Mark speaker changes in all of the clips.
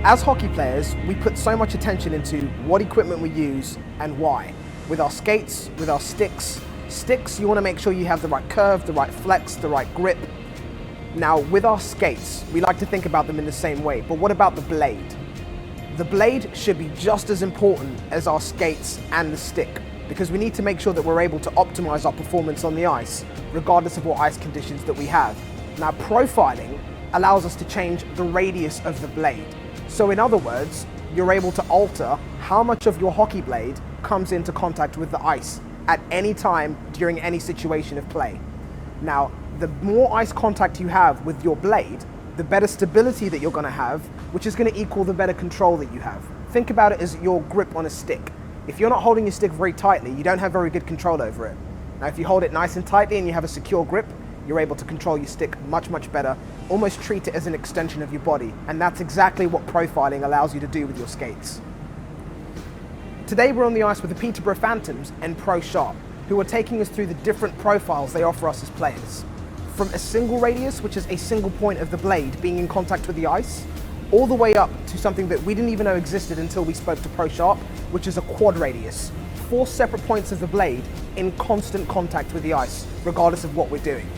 Speaker 1: As hockey players, we put so much attention into what equipment we use and why. With our skates, with our sticks. Sticks, you want to make sure you have the right curve, the right flex, the right grip. Now, with our skates, we like to think about them in the same way, but what about the blade? The blade should be just as important as our skates and the stick, because we need to make sure that we're able to optimize our performance on the ice, regardless of what ice conditions that we have. Now, profiling allows us to change the radius of the blade. So in other words, you're able to alter how much of your hockey blade comes into contact with the ice at any time during any situation of play. Now, the more ice contact you have with your blade, the better stability that you're going to have, which is going to equal the better control that you have. Think about it as your grip on a stick. If you're not holding your stick very tightly, you don't have very good control over it. Now, if you hold it nice and tightly and you have a secure grip, you're able to control your stick much, much better, almost treat it as an extension of your body. And that's exactly what profiling allows you to do with your skates. Today we're on the ice with the Peterborough Phantoms and Pro Sharp, who are taking us through the different profiles they offer us as players. From a single radius, which is a single point of the blade being in contact with the ice, all the way up to something that we didn't even know existed until we spoke to Pro Sharp, which is a quad radius. 4 separate points of the blade in constant contact with the ice, regardless of what we're doing.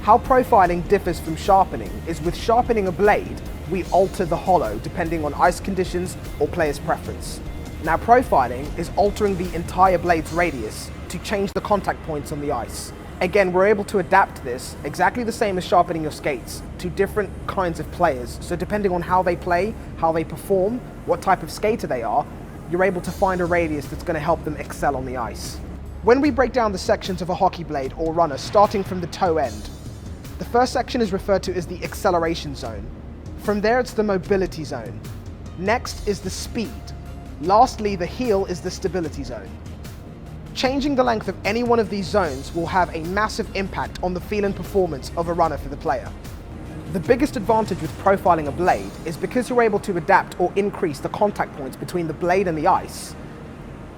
Speaker 1: How profiling differs from sharpening is with sharpening a blade, we alter the hollow depending on ice conditions or player's preference. Now, profiling is altering the entire blade's radius to change the contact points on the ice. Again, we're able to adapt this exactly the same as sharpening your skates to different kinds of players. So depending on how they play, how they perform, what type of skater they are, you're able to find a radius that's going to help them excel on the ice. When we break down the sections of a hockey blade or runner, starting from the toe end, the first section is referred to as the acceleration zone. From there, it's the mobility zone. Next is the speed. Lastly, the heel is the stability zone. Changing the length of any one of these zones will have a massive impact on the feel and performance of a runner for the player. The biggest advantage with profiling a blade is because you're able to adapt or increase the contact points between the blade and the ice.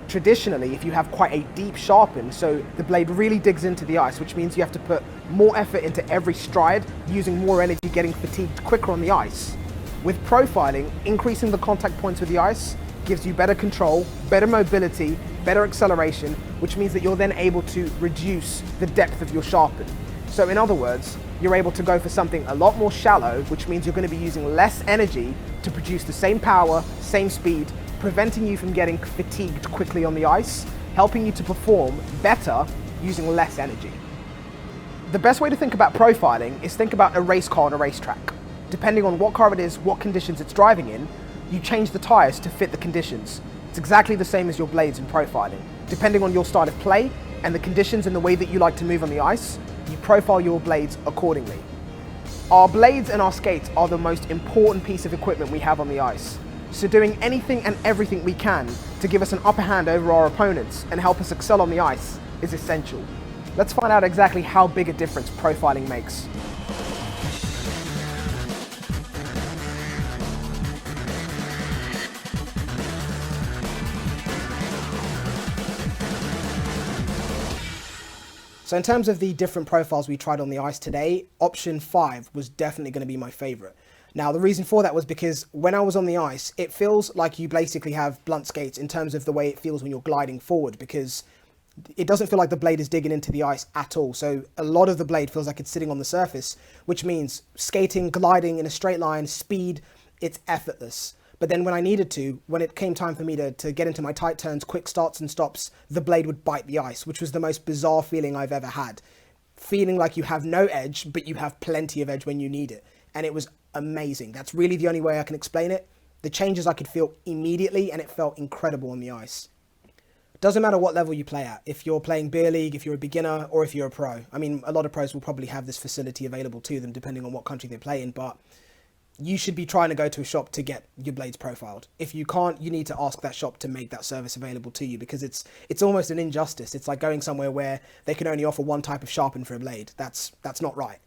Speaker 1: Traditionally, if you have quite a deep sharpen, so the blade really digs into the ice, which means you have to put more effort into every stride, using more energy, getting fatigued quicker on the ice. With profiling, increasing the contact points with the ice gives you better control, better mobility, better acceleration, which means that you're then able to reduce the depth of your sharpen. So in other words, you're able to go for something a lot more shallow, which means you're going to be using less energy to produce the same power, same speed, preventing you from getting fatigued quickly on the ice, helping you to perform better using less energy. The best way to think about profiling is think about a race car on a racetrack. Depending on what car it is, what conditions it's driving in, you change the tires to fit the conditions. It's exactly the same as your blades in profiling. Depending on your style of play and the conditions and the way that you like to move on the ice, you profile your blades accordingly. Our blades and our skates are the most important piece of equipment we have on the ice. So doing anything and everything we can to give us an upper hand over our opponents and help us excel on the ice is essential. Let's find out exactly how big a difference profiling makes. So in terms of the different profiles we tried on the ice today, option 5 was definitely going to be my favorite. Now, the reason for that was because when I was on the ice, it feels like you basically have blunt skates in terms of the way it feels when you're gliding forward, because it doesn't feel like the blade is digging into the ice at all. So a lot of the blade feels like it's sitting on the surface, which means skating, gliding in a straight line, speed, it's effortless. But then when I needed to, when it came time for me to get into my tight turns, quick starts and stops, the blade would bite the ice, which was the most bizarre feeling I've ever had. Feeling like you have no edge, but you have plenty of edge when you need it. And it was amazing. That's really the only way I can explain it. The changes I could feel immediately, and it felt incredible on the ice. Doesn't matter what level you play at. If you're playing beer league, if you're a beginner, or if you're a pro. I mean, a lot of pros will probably have this facility available to them depending on what country they play in, but you should be trying to go to a shop to get your blades profiled. If you can't, you need to ask that shop to make that service available to you, because it's almost an injustice. It's like going somewhere where they can only offer one type of sharpen for a blade. That's not right.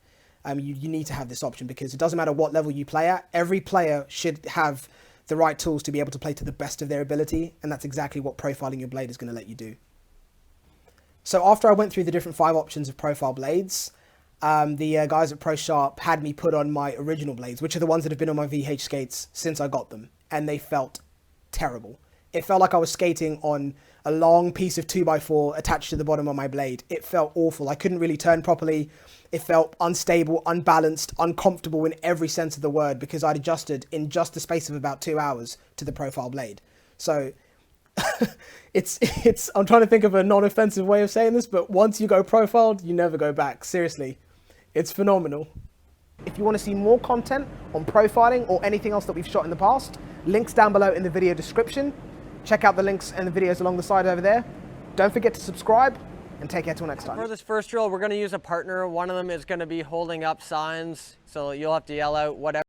Speaker 1: You need to have this option, because it doesn't matter what level you play at. Every player should have the right tools to be able to play to the best of their ability, and that's exactly what profiling your blade is going to let you do. So after I went through the different 5 options of profile blades, the guys at Pro Sharp had me put on my original blades, which are the ones that have been on my VH skates since I got them, and they felt terrible. It felt like I was skating on a long piece of 2x4 attached to the bottom of my blade. It felt awful. I couldn't really turn properly. It felt unstable, unbalanced, uncomfortable in every sense of the word, because I'd adjusted in just the space of about 2 hours to the profile blade. So I'm trying to think of a non-offensive way of saying this, but once you go profiled, you never go back. Seriously, it's phenomenal. If you want to see more content on profiling or anything else that we've shot in the past, links down below in the video description. Check out the links and the videos along the side over there. Don't forget to subscribe, and take care till next time.
Speaker 2: For this first drill, we're going to use a partner. One of them is going to be holding up signs, so you'll have to yell out whatever.